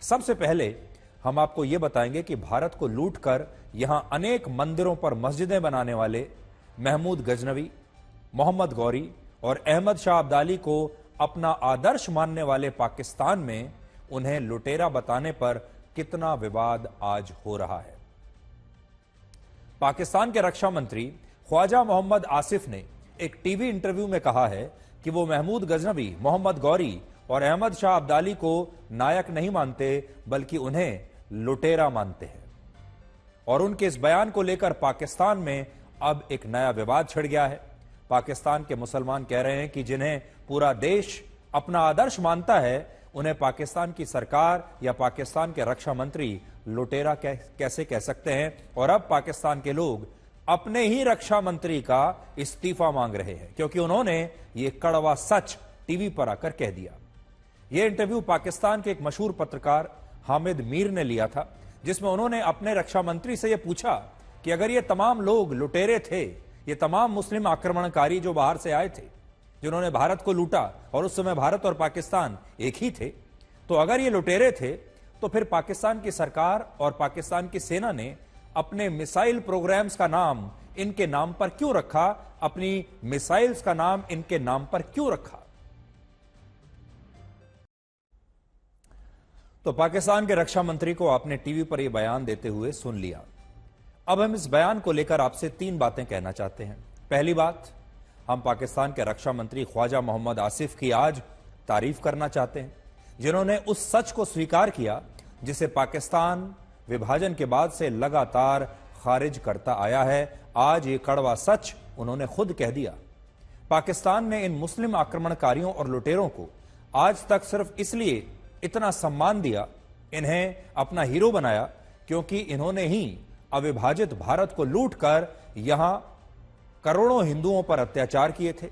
सबसे पहले हम आपको यह बताएंगे कि भारत को लूटकर यहां अनेक मंदिरों पर मस्जिदें बनाने वाले महमूद गजनवी, मोहम्मद गौरी और अहमद शाह अब्दाली को अपना आदर्श मानने वाले पाकिस्तान में उन्हें लुटेरा बताने पर कितना विवाद आज हो रहा है। पाकिस्तान के रक्षा मंत्री ख्वाजा मोहम्मद आसिफ ने एक टीवी इंटरव्यू में कहा है कि वो महमूद गजनवी, मोहम्मद गौरी और अहमद शाह अब्दाली को नायक नहीं मानते बल्कि उन्हें लुटेरा मानते हैं। और उनके इस बयान को लेकर पाकिस्तान में अब एक नया विवाद छिड़ गया है। पाकिस्तान के मुसलमान कह रहे हैं कि जिन्हें पूरा देश अपना आदर्श मानता है उन्हें पाकिस्तान की सरकार या पाकिस्तान के रक्षा मंत्री लुटेरा कैसे कह सकते हैं। और अब पाकिस्तान के लोग अपने ही रक्षा मंत्री का इस्तीफा मांग रहे हैं क्योंकि उन्होंने ये कड़वा सच टीवी पर आकर कह दिया। यह इंटरव्यू पाकिस्तान के एक मशहूर पत्रकार हामिद मीर ने लिया था, जिसमें उन्होंने अपने रक्षा मंत्री से यह पूछा कि अगर ये तमाम लोग लुटेरे थे, ये तमाम मुस्लिम आक्रमणकारी जो बाहर से आए थे, जिन्होंने भारत को लूटा और उस समय भारत और पाकिस्तान एक ही थे, तो अगर ये लुटेरे थे तो फिर पाकिस्तान की सरकार और पाकिस्तान की सेना ने अपने मिसाइल प्रोग्राम्स का नाम इनके नाम पर क्यों रखा, अपनी मिसाइल्स का नाम इनके नाम पर क्यों रखा। तो पाकिस्तान के रक्षा मंत्री को आपने टीवी पर यह बयान देते हुए सुन लिया। अब हम इस बयान को लेकर आपसे 3 बातें कहना चाहते हैं। पहली बात, हम पाकिस्तान के रक्षा मंत्री ख्वाजा मोहम्मद आसिफ की आज तारीफ करना चाहते हैं, जिन्होंने उस सच को स्वीकार किया जिसे पाकिस्तान विभाजन के बाद से लगातार खारिज करता आया है। आज ये कड़वा सच उन्होंने खुद कह दिया। पाकिस्तान ने इन मुस्लिम आक्रमणकारियों और लुटेरों को आज तक सिर्फ इसलिए इतना सम्मान दिया, इन्हें अपना हीरो बनाया, क्योंकि इन्होंने ही अविभाजित भारत को लूटकर यहां करोड़ों हिंदुओं पर अत्याचार किए थे,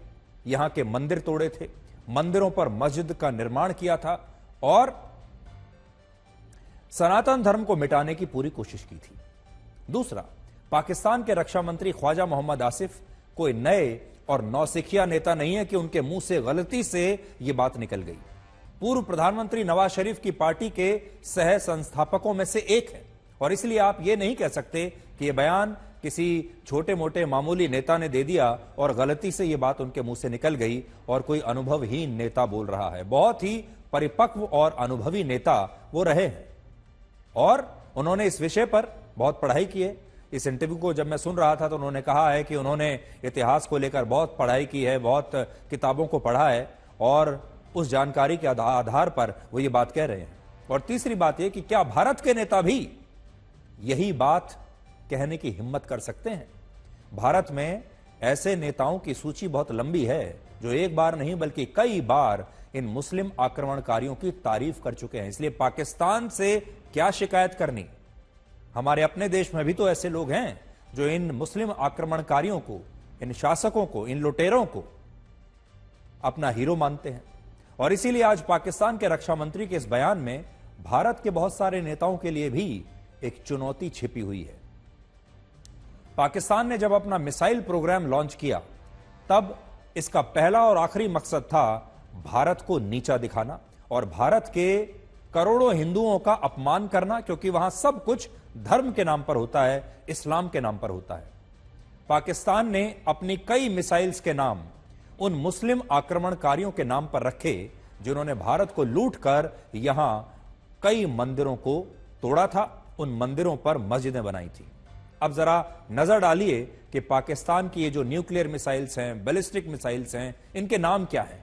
यहां के मंदिर तोड़े थे, मंदिरों पर मस्जिद का निर्माण किया था और सनातन धर्म को मिटाने की पूरी कोशिश की थी। दूसरा, पाकिस्तान के रक्षा मंत्री ख्वाजा मोहम्मद आसिफ कोई नए और नौसिखिया नेता नहीं है कि उनके मुंह से गलती से यह बात निकल गई। पूर्व प्रधानमंत्री नवाज शरीफ की पार्टी के सह संस्थापकों में से एक है और इसलिए आप यह नहीं कह सकते कि यह बयान किसी छोटे मोटे मामूली नेता ने दे दिया और गलती से यह बात उनके मुंह से निकल गई और कोई अनुभवहीन नेता बोल रहा है। बहुत ही परिपक्व और अनुभवी नेता वो रहे हैं और उन्होंने इस विषय पर बहुत पढ़ाई की है। इस इंटरव्यू को जब मैं सुन रहा था तो उन्होंने कहा है कि उन्होंने इतिहास को लेकर बहुत पढ़ाई की है, बहुत किताबों को पढ़ा है और उस जानकारी के आधार पर वो ये बात कह रहे हैं। और तीसरी बात यह कि क्या भारत के नेता भी यही बात कहने की हिम्मत कर सकते हैं। भारत में ऐसे नेताओं की सूची बहुत लंबी है जो एक बार नहीं बल्कि कई बार इन मुस्लिम आक्रमणकारियों की तारीफ कर चुके हैं। इसलिए पाकिस्तान से क्या शिकायत करनी, हमारे अपने देश में भी तो ऐसे लोग हैं जो इन मुस्लिम आक्रमणकारियों को, इन शासकों को, इन लुटेरों को अपना हीरो मानते हैं। और इसीलिए आज पाकिस्तान के रक्षा मंत्री के इस बयान में भारत के बहुत सारे नेताओं के लिए भी एक चुनौती छिपी हुई है। पाकिस्तान ने जब अपना मिसाइल प्रोग्राम लॉन्च किया तब इसका पहला और आखिरी मकसद था भारत को नीचा दिखाना और भारत के करोड़ों हिंदुओं का अपमान करना, क्योंकि वहां सब कुछ धर्म के नाम पर होता है, इस्लाम के नाम पर होता है। पाकिस्तान ने अपनी कई मिसाइल्स के नाम उन मुस्लिम आक्रमणकारियों के नाम पर रखे जिन्होंने भारत को लूटकर यहां कई मंदिरों को तोड़ा था, उन मंदिरों पर मस्जिदें बनाई थी। अब जरा नजर डालिए कि पाकिस्तान की ये जो न्यूक्लियर मिसाइल्स हैं, बैलिस्टिक मिसाइल्स हैं, इनके नाम क्या हैं।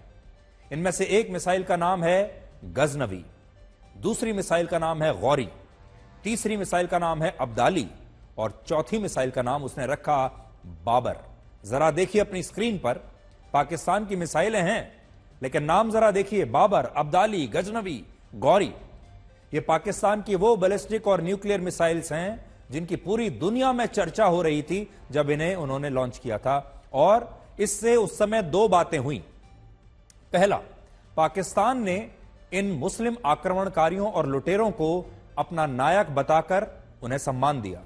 इनमें से एक मिसाइल का नाम है गजनवी, दूसरी मिसाइल का नाम है गौरी, तीसरी मिसाइल का नाम है अब्दाली और चौथी मिसाइल का नाम उसने रखा बाबर। जरा देखिए अपनी स्क्रीन पर, पाकिस्तान की मिसाइलें हैं लेकिन नाम जरा देखिए, बाबर, अब्दाली, गजनवी, गौरी। ये पाकिस्तान की वो बैलिस्टिक और न्यूक्लियर मिसाइल्स हैं जिनकी पूरी दुनिया में चर्चा हो रही थी जब इन्हें उन्होंने लॉन्च किया था। और इससे उस समय 2 बातें हुई। पहला, पाकिस्तान ने इन मुस्लिम आक्रमणकारियों और लुटेरों को अपना नायक बताकर उन्हें सम्मान दिया,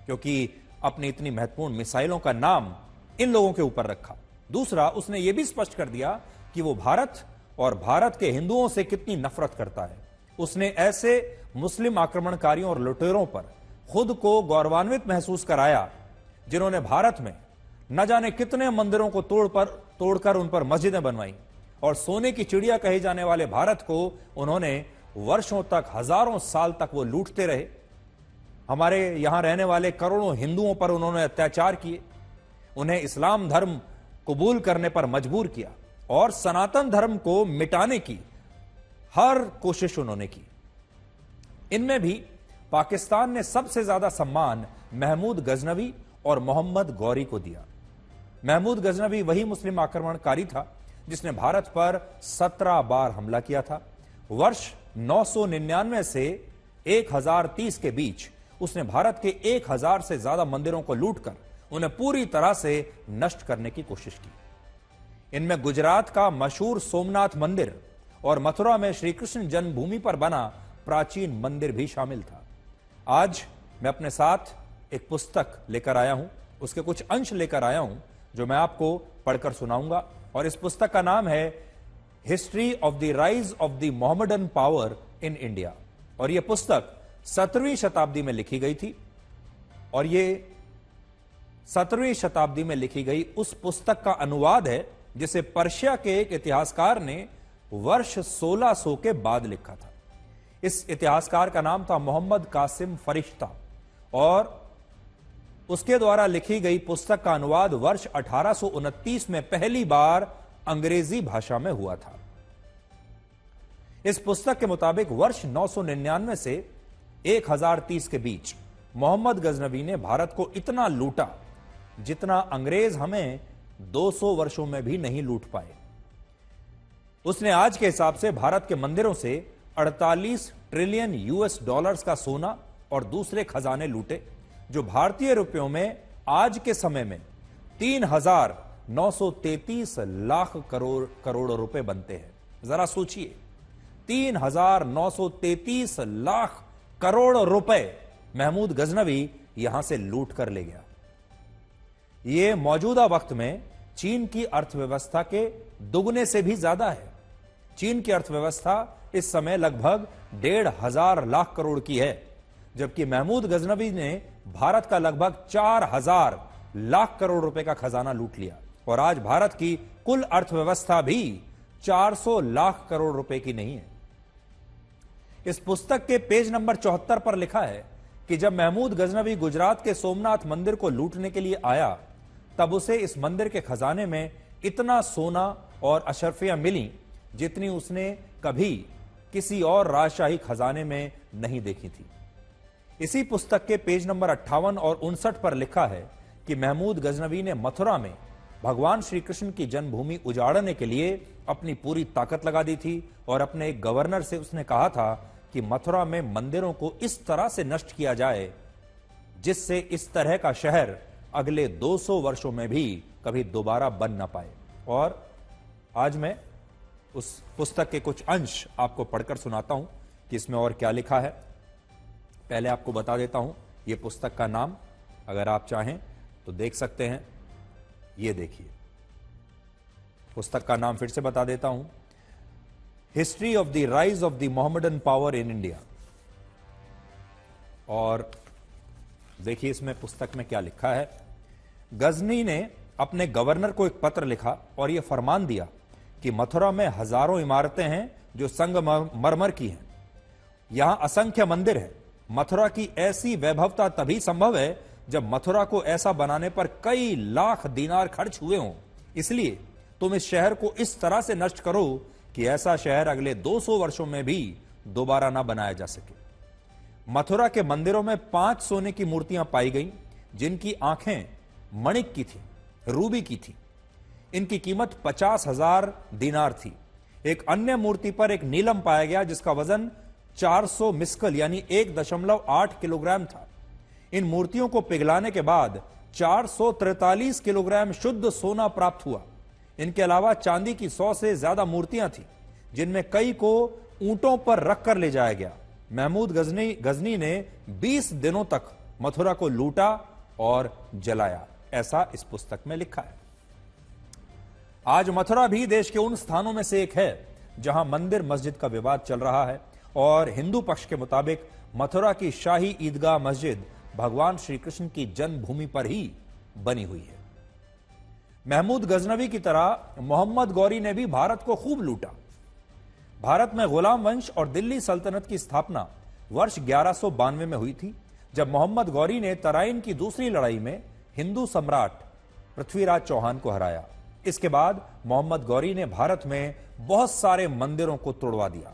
क्योंकि अपनी इतनी महत्वपूर्ण मिसाइलों का नाम इन लोगों के ऊपर रखा। दूसरा, उसने यह भी स्पष्ट कर दिया कि वो भारत और भारत के हिंदुओं से कितनी नफरत करता है। उसने ऐसे मुस्लिम आक्रमणकारियों और लुटेरों पर खुद को गौरवान्वित महसूस कराया, जिन्होंने भारत में न जाने कितने मंदिरों को तोड़कर उन पर मस्जिदें बनवाई और सोने की चिड़िया कहे जाने वाले भारत को उन्होंने वर्षों तक, हजारों साल तक वो लूटते रहे। हमारे यहां रहने वाले करोड़ों हिंदुओं पर उन्होंने अत्याचार किए, उन्हें इस्लाम धर्म कबूल करने पर मजबूर किया और सनातन धर्म को मिटाने की हर कोशिश उन्होंने की। इनमें भी पाकिस्तान ने सबसे ज्यादा सम्मान महमूद गजनवी और मोहम्मद गौरी को दिया। महमूद गजनवी वही मुस्लिम आक्रमणकारी था जिसने भारत पर 17 बार हमला किया था। वर्ष 999 से 1030 के बीच उसने भारत के 1000 से ज्यादा मंदिरों को लूटकर उन्हें पूरी तरह से नष्ट करने की कोशिश की। इनमें गुजरात का मशहूर सोमनाथ मंदिर और मथुरा में श्री कृष्ण जन्मभूमि पर बना प्राचीन मंदिर भी शामिल था। आज मैं अपने साथ एक पुस्तक लेकर आया हूं, उसके कुछ अंश लेकर आया हूं जो मैं आपको पढ़कर सुनाऊंगा, और इस पुस्तक का नाम है history of the rise of the Mohammedan power in India. और यह पुस्तक 17वीं शताब्दी में लिखी गई थी, और यह 17वीं शताब्दी में लिखी गई उस पुस्तक का अनुवाद है जिसे पर्शिया के एक इतिहासकार ने वर्ष 1600 के बाद लिखा था। इस इतिहासकार का नाम था मोहम्मद कासिम फरिश्ता, और उसके द्वारा लिखी गई पुस्तक का अनुवाद वर्ष 1829 में पहली बार अंग्रेजी भाषा में हुआ था। इस पुस्तक के मुताबिक वर्ष 999 से 1030 के बीच मोहम्मद गजनवी ने भारत को इतना लूटा जितना अंग्रेज हमें 200 वर्षों में भी नहीं लूट पाए। उसने आज के हिसाब से भारत के मंदिरों से 48 ट्रिलियन यूएस डॉलर्स का सोना और दूसरे खजाने लूटे, जो भारतीय रुपयों में आज के समय में 3,933 लाख करोड़ रुपए बनते हैं। जरा सोचिए, 3,933 लाख करोड़ रुपए महमूद गजनवी यहां से लूट कर ले गया। यह मौजूदा वक्त में चीन की अर्थव्यवस्था के दुगने से भी ज्यादा है। चीन की अर्थव्यवस्था इस समय लगभग 1,500 लाख करोड़ की है, जबकि महमूद गजनवी ने भारत का लगभग 4,000 लाख करोड़ रुपए का खजाना लूट लिया, और आज भारत की कुल अर्थव्यवस्था भी 400 लाख करोड़ रुपए की नहीं है। इस पुस्तक के पेज नंबर 74 पर लिखा है कि जब महमूद गजनवी गुजरात के सोमनाथ मंदिर को लूटने के लिए आया, तब उसे इस मंदिर के खजाने में इतना सोना और अशर्फियां मिली जितनी उसने कभी किसी और राजशाही खजाने में नहीं देखी थी। इसी पुस्तक के पेज नंबर 58 और 59 पर लिखा है कि महमूद गजनवी ने मथुरा में भगवान श्री कृष्ण की जन्मभूमि उजाड़ने के लिए अपनी पूरी ताकत लगा दी थी, और अपने एक गवर्नर से उसने कहा था कि मथुरा में मंदिरों को इस तरह से नष्ट किया जाए जिससे इस तरह का शहर अगले 200 वर्षों में भी कभी दोबारा बन ना पाए। और आज मैं उस पुस्तक के कुछ अंश आपको पढ़कर सुनाता हूं कि इसमें और क्या लिखा है। पहले आपको बता देता हूं यह पुस्तक का नाम, अगर आप चाहें तो देख सकते हैं। ये देखिए, पुस्तक का नाम फिर से बता देता हूं, history of the rise of the Mohammedan power in India. और देखिए इसमें पुस्तक में क्या लिखा है। गजनी ने अपने गवर्नर को एक पत्र लिखा और यह फरमान दिया कि मथुरा में हजारों इमारतें हैं जो संगमरमर की हैं, यहां असंख्य मंदिर हैं। मथुरा की ऐसी वैभवता तभी संभव है जब मथुरा को ऐसा बनाने पर कई लाख दीनार खर्च हुए हों। इसलिए तुम इस शहर को इस तरह से नष्ट करो कि ऐसा शहर अगले 200 वर्षों में भी दोबारा ना बनाया जा सके। मथुरा के मंदिरों में 5 सोने की मूर्तियां पाई गईं, जिनकी आंखें मणिक की थी, रूबी की थी। इनकी कीमत 50,000 दीनार थी। एक अन्य मूर्ति पर एक नीलम पाया गया जिसका वजन 400 मिस्कल यानी 1.8 किलोग्राम था। इन मूर्तियों को पिघलाने के बाद 443 किलोग्राम शुद्ध सोना प्राप्त हुआ। इनके अलावा चांदी की 100 से ज्यादा मूर्तियां थीं, जिनमें कई को ऊंटों पर रखकर ले जाया गया। महमूद गजनी ने 20 दिनों तक मथुरा को लूटा और जलाया, ऐसा इस पुस्तक में लिखा है। आज मथुरा भी देश के उन स्थानों में से एक है जहां मंदिर मस्जिद का विवाद चल रहा है और हिंदू पक्ष के मुताबिक मथुरा की शाही ईदगाह मस्जिद भगवान श्री कृष्ण की जन्मभूमि पर ही बनी हुई है। महमूद गजनवी की तरह मोहम्मद गौरी ने भी भारत को खूब लूटा। भारत में गुलाम वंश और दिल्ली सल्तनत की स्थापना वर्ष 1192 में हुई थी, जब मोहम्मद गौरी ने तराइन की दूसरी लड़ाई में हिंदू सम्राट पृथ्वीराज चौहान को हराया। इसके बाद मोहम्मद गौरी ने भारत में बहुत सारे मंदिरों को तोड़वा दिया,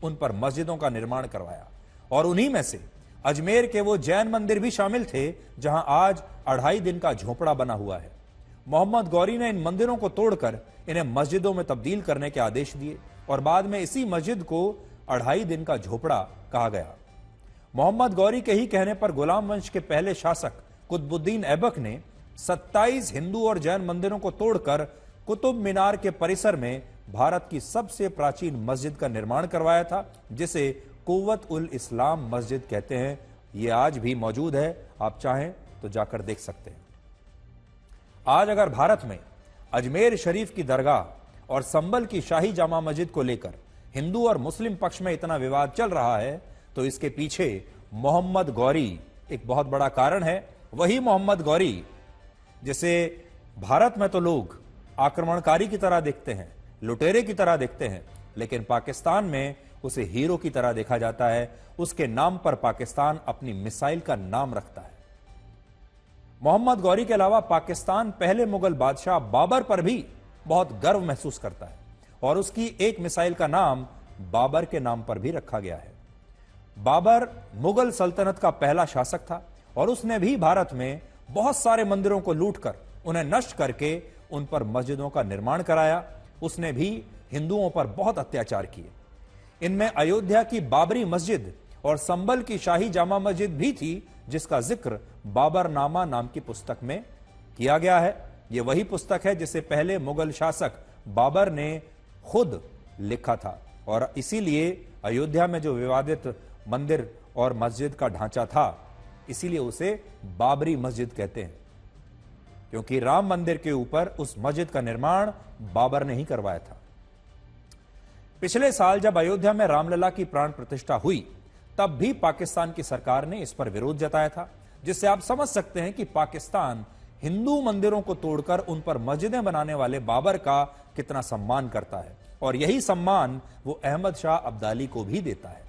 उन पर मस्जिदों का निर्माण करवाया और उन्हीं में से अजमेर के वो जैन मंदिर भी शामिल थे जहां आज 2.5 दिन का झोपड़ा बना हुआ है। मोहम्मद गौरी ने इन मंदिरों को तोड़कर इन्हें मस्जिदों में तब्दील करने के आदेश दिए और बाद में इसी मस्जिद को 2.5 दिन का झोपड़ा कहा गया। मोहम्मद गौरी के ही कहने पर गुलाम वंश के पहले शासक कुतुबुद्दीन ऐबक ने 27 हिंदू और जैन मंदिरों को तोड़कर कुतुब मीनार के परिसर में भारत की सबसे प्राचीन मस्जिद का निर्माण करवाया था, जिसे कुव्वत उल इस्लाम मस्जिद कहते हैं। यह आज भी मौजूद है, आप चाहें तो जाकर देख सकते हैं। आज अगर भारत में अजमेर शरीफ की दरगाह और संभल की शाही जामा मस्जिद को लेकर हिंदू और मुस्लिम पक्ष में इतना विवाद चल रहा है, तो इसके पीछे मोहम्मद गौरी एक बहुत बड़ा कारण है। वही मोहम्मद गौरी जिसे भारत में तो लोग आक्रमणकारी की तरह देखते हैं, लुटेरे की तरह देखते हैं, लेकिन पाकिस्तान में उसे हीरो की तरह देखा जाता है। उसके नाम पर पाकिस्तान अपनी मिसाइल का नाम रखता है। मोहम्मद गौरी के अलावा पाकिस्तान पहले मुगल बादशाह बाबर पर भी बहुत गर्व महसूस करता है और उसकी एक मिसाइल का नाम बाबर के नाम पर भी रखा गया है। बाबर मुगल सल्तनत का पहला शासक था और उसने भी भारत में बहुत सारे मंदिरों को लूटकर उन्हें नष्ट करके उन पर मस्जिदों का निर्माण कराया। उसने भी हिंदुओं पर बहुत अत्याचार किए। इनमें अयोध्या की बाबरी मस्जिद और संभल की शाही जामा मस्जिद भी थी, जिसका जिक्र बाबरनामा नाम की पुस्तक में किया गया है। यह वही पुस्तक है जिसे पहले मुगल शासक बाबर ने खुद लिखा था और इसीलिए अयोध्या में जो विवादित मंदिर और मस्जिद का ढांचा था, इसीलिए उसे बाबरी मस्जिद कहते हैं, क्योंकि राम मंदिर के ऊपर उस मस्जिद का निर्माण बाबर ने ही करवाया था। पिछले साल जब अयोध्या में रामलला की प्राण प्रतिष्ठा हुई, तब भी पाकिस्तान की सरकार ने इस पर विरोध जताया था, जिससे आप समझ सकते हैं कि पाकिस्तान हिंदू मंदिरों को तोड़कर उन पर मस्जिदें बनाने वाले बाबर का कितना सम्मान करता है और यही सम्मान वो अहमद शाह अब्दाली को भी देता है।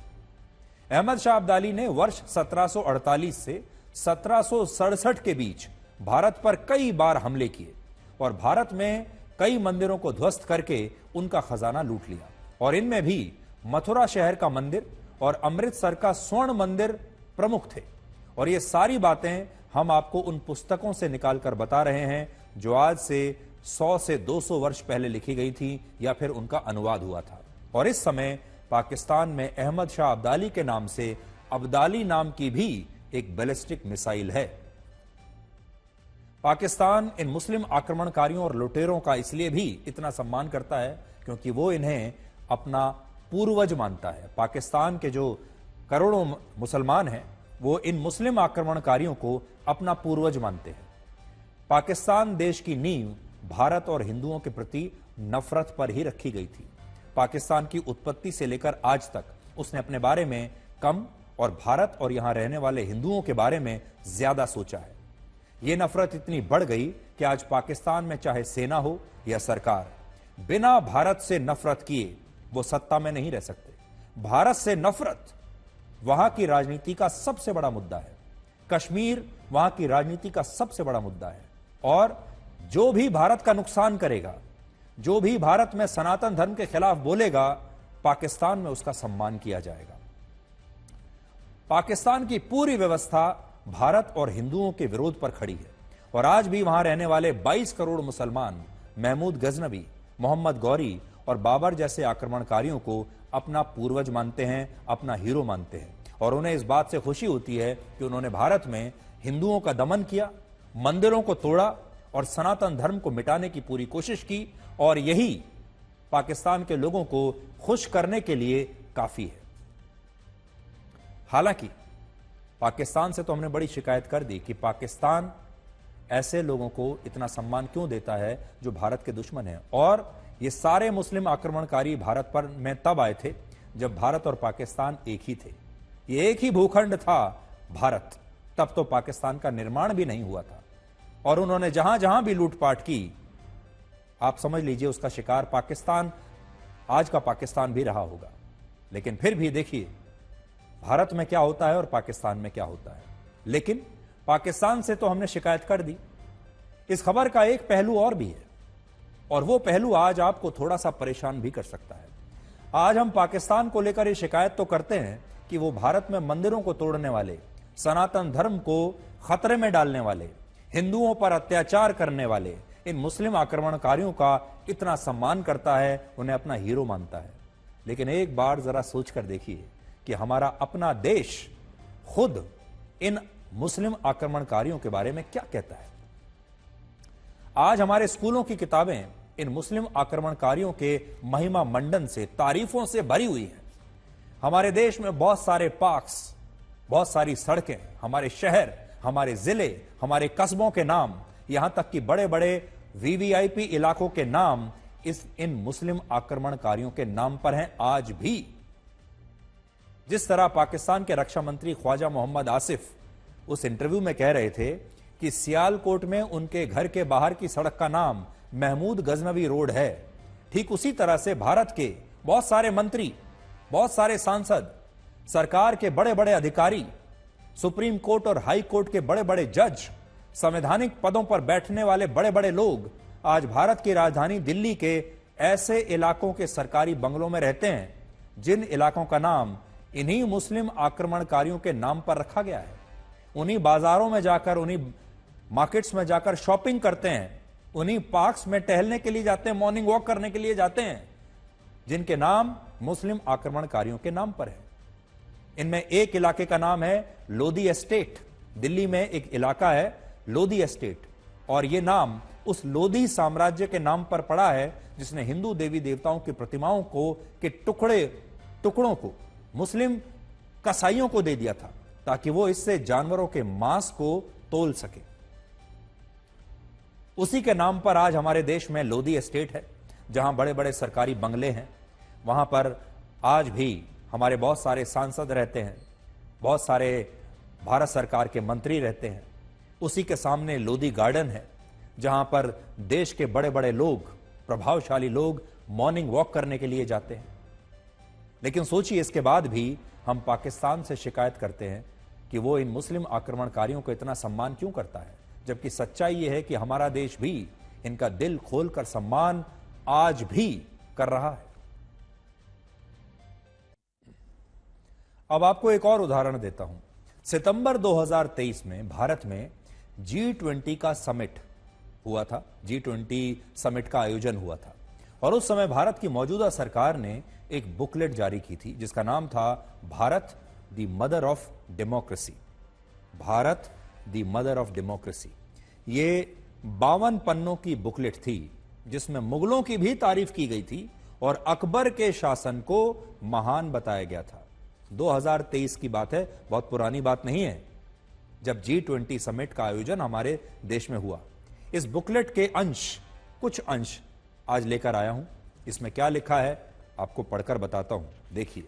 अहमद शाह अब्दाली ने वर्ष 1748 से 1767 के बीच भारत पर कई बार हमले किए और भारत में कई मंदिरों को ध्वस्त करके उनका खजाना लूट लिया और इनमें भी मथुरा शहर का मंदिर और अमृतसर का स्वर्ण मंदिर प्रमुख थे। और ये सारी बातें हम आपको उन पुस्तकों से निकालकर बता रहे हैं जो आज से 100 से 200 वर्ष पहले लिखी गई थी या फिर उनका अनुवाद हुआ था। और इस समय पाकिस्तान में अहमद शाह अब्दाली के नाम से अब्दाली नाम की भी एक बैलिस्टिक मिसाइल है। पाकिस्तान इन मुस्लिम आक्रमणकारियों और लुटेरों का इसलिए भी इतना सम्मान करता है क्योंकि वो इन्हें अपना पूर्वज मानता है। पाकिस्तान के जो करोड़ों मुसलमान हैं, वो इन मुस्लिम आक्रमणकारियों को अपना पूर्वज मानते हैं। पाकिस्तान देश की नींव भारत और हिंदुओं के प्रति नफरत पर ही रखी गई थी। पाकिस्तान की उत्पत्ति से लेकर आज तक उसने अपने बारे में कम और भारत और यहां रहने वाले हिंदुओं के बारे में ज्यादा सोचा है। यह नफरत इतनी बढ़ गई कि आज पाकिस्तान में चाहे सेना हो या सरकार, बिना भारत से नफरत किए वो सत्ता में नहीं रह सकते। भारत से नफरत वहां की राजनीति का सबसे बड़ा मुद्दा है। कश्मीर वहां की राजनीति का सबसे बड़ा मुद्दा है और जो भी भारत का नुकसान करेगा, जो भी भारत में सनातन धर्म के खिलाफ बोलेगा, पाकिस्तान में उसका सम्मान किया जाएगा। पाकिस्तान की पूरी व्यवस्था भारत और हिंदुओं के विरोध पर खड़ी है और आज भी वहां रहने वाले 22 करोड़ मुसलमान महमूद गजनवी, मोहम्मद गौरी और बाबर जैसे आक्रमणकारियों को अपना पूर्वज मानते हैं, अपना हीरो मानते हैं और उन्हें इस बात से खुशी होती है कि उन्होंने भारत में हिंदुओं का दमन किया, मंदिरों को तोड़ा और सनातन धर्म को मिटाने की पूरी कोशिश की और यही पाकिस्तान के लोगों को खुश करने के लिए काफी है। हालांकि पाकिस्तान से तो हमने बड़ी शिकायत कर दी कि पाकिस्तान ऐसे लोगों को इतना सम्मान क्यों देता है जो भारत के दुश्मन हैं। और ये सारे मुस्लिम आक्रमणकारी भारत पर में तब आए थे जब भारत और पाकिस्तान एक ही थे, ये एक ही भूखंड था भारत, तब तो पाकिस्तान का निर्माण भी नहीं हुआ था। और उन्होंने जहां जहां भी लूटपाट की, आप समझ लीजिए उसका शिकार पाकिस्तान, आज का पाकिस्तान भी रहा होगा। लेकिन फिर भी देखिए भारत में क्या होता है और पाकिस्तान में क्या होता है। लेकिन पाकिस्तान से तो हमने शिकायत कर दी। इस खबर का एक पहलू और भी है, और वो पहलू आज आपको थोड़ा सा परेशान भी कर सकता है। आज हम पाकिस्तान को लेकर ये शिकायत तो करते हैं कि वो भारत में मंदिरों को तोड़ने वाले, सनातन धर्म को खतरे में डालने वाले, हिंदुओं पर अत्याचार करने वाले इन मुस्लिम आक्रमणकारियों का इतना सम्मान करता है, उन्हें अपना हीरो मानता है। लेकिन एक बार जरा सोचकर देखिए कि हमारा अपना देश खुद इन मुस्लिम आक्रमणकारियों के बारे में क्या कहता है। आज हमारे स्कूलों की किताबें इन मुस्लिम आक्रमणकारियों के महिमा मंडन से, तारीफों से भरी हुई हैं। हमारे देश में बहुत सारे पार्क्स, बहुत सारी सड़कें, हमारे शहर, हमारे जिले, हमारे कस्बों के नाम, यहां तक कि बड़े बड़े वीवीआईपी इलाकों के नाम इन मुस्लिम आक्रमणकारियों के नाम पर हैं आज भी। जिस तरह पाकिस्तान के रक्षा मंत्री ख्वाजा मोहम्मद आसिफ उस इंटरव्यू में कह रहे थे कि सियालकोट में उनके घर के बाहर की सड़क का नाम महमूद गजनवी रोड है, ठीक उसी तरह से भारत के बहुत सारे मंत्री, बहुत सारे सांसद, सरकार के बड़े बड़े अधिकारी, सुप्रीम कोर्ट और हाई कोर्ट के बड़े बड़े जज, संवैधानिक पदों पर बैठने वाले बड़े बड़े लोग आज भारत की राजधानी दिल्ली के ऐसे इलाकों के सरकारी बंगलों में रहते हैं जिन इलाकों का नाम इन्हीं मुस्लिम आक्रमणकारियों के नाम पर रखा गया है। उन्हीं बाजारों में जाकर, उन्हीं मार्केट्स में जाकर शॉपिंग करते हैं, उन्हीं पार्क्स में टहलने के लिए जाते हैं, मॉर्निंग वॉक करने के लिए जाते हैं, जिनके नाम मुस्लिम आक्रमणकारियों के नाम पर है। इनमें एक इलाके का नाम है लोधी एस्टेट। दिल्ली में एक इलाका है लोधी एस्टेट, और यह नाम उस लोधी साम्राज्य के नाम पर पड़ा है जिसने हिंदू देवी देवताओं की प्रतिमाओं को के टुकड़ों को मुस्लिम कसाईयों को दे दिया था ताकि वो इससे जानवरों के मांस को तोल सके। उसी के नाम पर आज हमारे देश में लोधी एस्टेट है, जहां बड़े बड़े सरकारी बंगले हैं। वहां पर आज भी हमारे बहुत सारे सांसद रहते हैं, बहुत सारे भारत सरकार के मंत्री रहते हैं। उसी के सामने लोधी गार्डन है, जहां पर देश के बड़े बड़े लोग, प्रभावशाली लोग मॉर्निंग वॉक करने के लिए जाते हैं। लेकिन सोचिए, इसके बाद भी हम पाकिस्तान से शिकायत करते हैं कि वो इन मुस्लिम आक्रमणकारियों को इतना सम्मान क्यों करता है, जबकि सच्चाई यह है कि हमारा देश भी इनका दिल खोलकर सम्मान आज भी कर रहा है। अब आपको एक और उदाहरण देता हूं। सितंबर 2023 में भारत में G20 का समिट हुआ था। G20 समिट का आयोजन हुआ था, और उस समय भारत की मौजूदा सरकार ने एक बुकलेट जारी की थी जिसका नाम था Bharat the mother of democracy. Bharat the mother of democracy. ये 52 पन्नों की बुकलेट थी जिसमें मुगलों की भी तारीफ की गई थी और अकबर के शासन को महान बताया गया था। 2023 की बात है, बहुत पुरानी बात नहीं है, जब G20 समिट का आयोजन हमारे देश में हुआ। इस बुकलेट के कुछ अंश आज लेकर आया हूं। इसमें क्या लिखा है आपको पढ़कर बताता हूं, देखिए।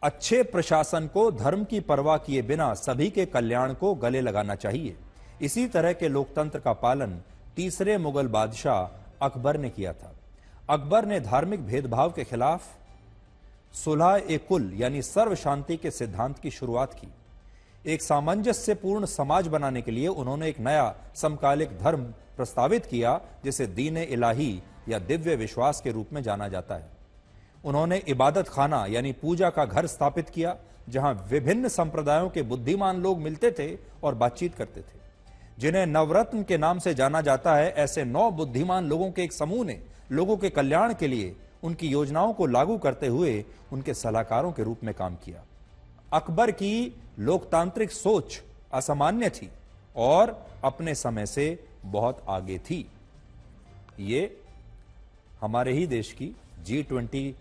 अच्छे प्रशासन को धर्म की परवाह किए बिना सभी के कल्याण को गले लगाना चाहिए। इसी तरह के लोकतंत्र का पालन तीसरे मुगल बादशाह अकबर ने किया था। अकबर ने धार्मिक भेदभाव के खिलाफ सुलह-ए-कुल यानी सर्व शांति के सिद्धांत की शुरुआत की। एक सामंजस्यपूर्ण समाज बनाने के लिए उन्होंने एक नया समकालिक धर्म प्रस्तावित किया जिसे दीन-ए इलाही या दिव्य विश्वास के रूप में जाना जाता है। उन्होंने इबादत खाना यानी पूजा का घर स्थापित किया जहां विभिन्न संप्रदायों के बुद्धिमान लोग मिलते थे और बातचीत करते थे। जिन्हें नवरत्न के नाम से जाना जाता है, ऐसे 9 बुद्धिमान लोगों के एक समूह ने लोगों के कल्याण के लिए उनकी योजनाओं को लागू करते हुए उनके सलाहकारों के रूप में काम किया। अकबर की लोकतांत्रिक सोच असामान्य थी और अपने समय से बहुत आगे थी। ये हमारे ही देश की G20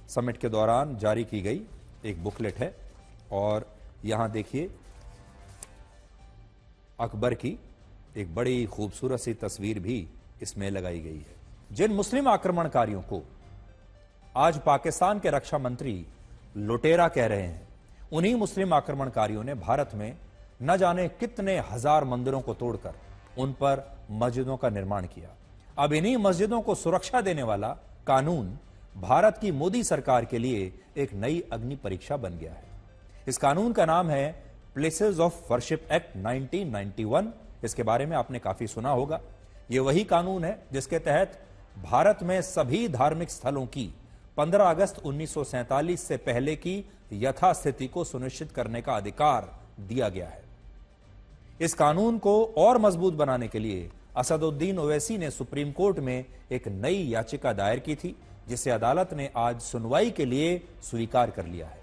समिट के दौरान जारी की गई एक बुकलेट है, और यहां देखिए अकबर की एक बड़ी खूबसूरत सी तस्वीर भी इसमें लगाई गई है। जिन मुस्लिम आक्रमणकारियों को आज पाकिस्तान के रक्षा मंत्री लुटेरा कह रहे हैं, उन्हीं मुस्लिम आक्रमणकारियों ने भारत में न जाने कितने हजार मंदिरों को तोड़कर उन पर मस्जिदों का निर्माण किया। अब इन्हीं मस्जिदों को सुरक्षा देने वाला कानून भारत की मोदी सरकार के लिए एक नई अग्नि परीक्षा बन गया है। इस कानून का नाम है प्लेसेस ऑफ वर्शिप एक्ट 1991। इसके बारे में आपने काफी सुना होगा। यह वही कानून है जिसके तहत भारत में सभी धार्मिक स्थलों की 15 अगस्त 1947 से पहले की यथास्थिति को सुनिश्चित करने का अधिकार दिया गया है। इस कानून को और मजबूत बनाने के लिए असदुद्दीन ओवैसी ने सुप्रीम कोर्ट में एक नई याचिका दायर की थी, जिसे अदालत ने आज सुनवाई के लिए स्वीकार कर लिया है।